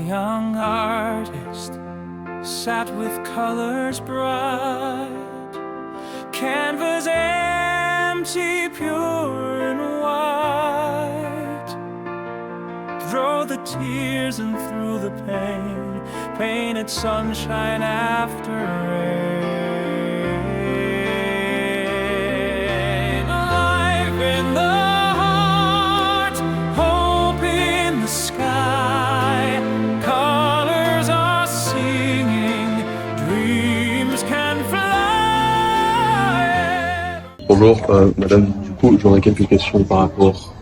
young artist sat with colors bright, canvas empty, pure and white. Through the tears and through the pain, painted sunshine after rain. Life in the heart, hope in the sky. Colors are singing, dreams can fly. Bonjour madame, du coup j'aurais quelques questions par rapport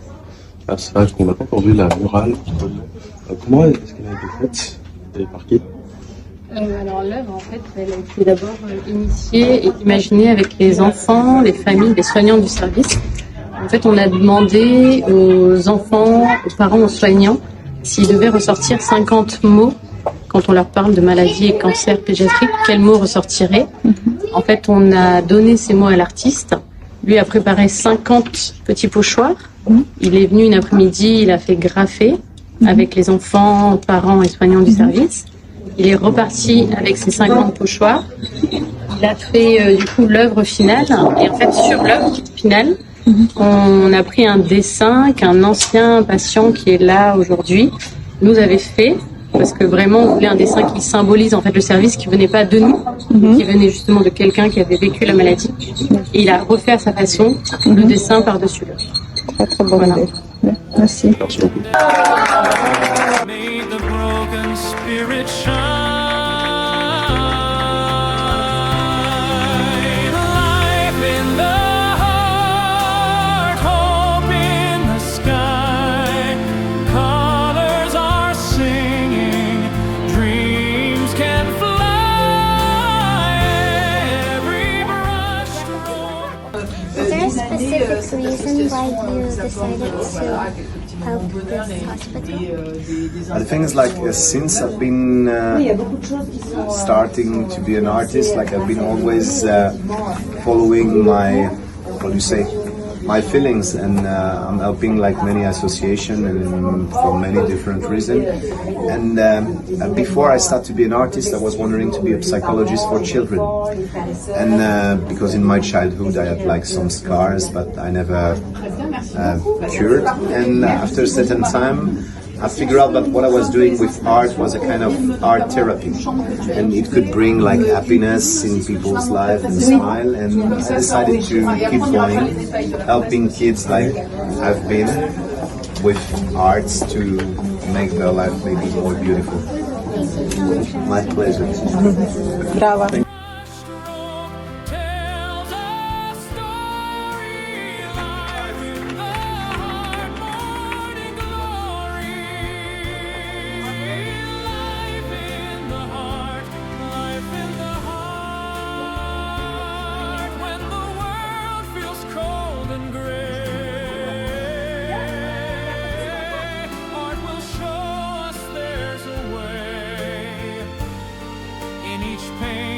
à ça, qu'on n'a pas encore vu la murale. Comment est-ce qu'elle a été faite et par qui? Alors l'œuvre en fait elle a été d'abord initiée et imaginée avec les enfants, les familles, les soignants du service. En fait on a demandé aux enfants, aux parents, aux soignants s'ils devaient ressortir 50 mots quand on leur parle de maladies et cancers pédiatriques, quels mots ressortiraient. En fait on a donné ces mots à l'artiste, lui a préparé 50 petits pochoirs. Il est venu une après-midi, il a fait graffer avec les enfants, parents et soignants du service. Il est reparti avec ses 50 pochoirs. Il a fait du coup l'œuvre finale. Et en fait, sur l'œuvre finale, on a pris un dessin qu'un ancien patient qui est là aujourd'hui nous avait fait. Parce que vraiment, on voulait un dessin qui symbolise en fait le service, qui venait pas de nous, qui venait justement de quelqu'un qui avait vécu la maladie. Et il a refait à sa façon le dessin par-dessus l'œuvre. Très très bonne idée. Merci. Merci beaucoup. Made the broken spirit shine. Life in the heart, hope in the sky. Colors are singing, dreams can fly. Every brush stroke. Is there a specific reason why you decided to help this hospital? The thing is, like, since I've been starting to be an artist, like I've been always following my, what do you say, my feelings, and I'm helping like many associations and for many different reasons. And before I started to be an artist, I was wondering to be a psychologist for children. And because in my childhood I had like some scars, but I never cured. And after a certain time, I figured out that what I was doing with art was a kind of art therapy, and it could bring like happiness in people's life and smile. And I decided to keep going, helping kids like I've been with arts to make their life maybe more beautiful. My pleasure. Bravo. Tells a story, life in the heart, morning glory. Life in the heart, life in the heart. When the world feels cold and gray, art will show us there's a way. In each pain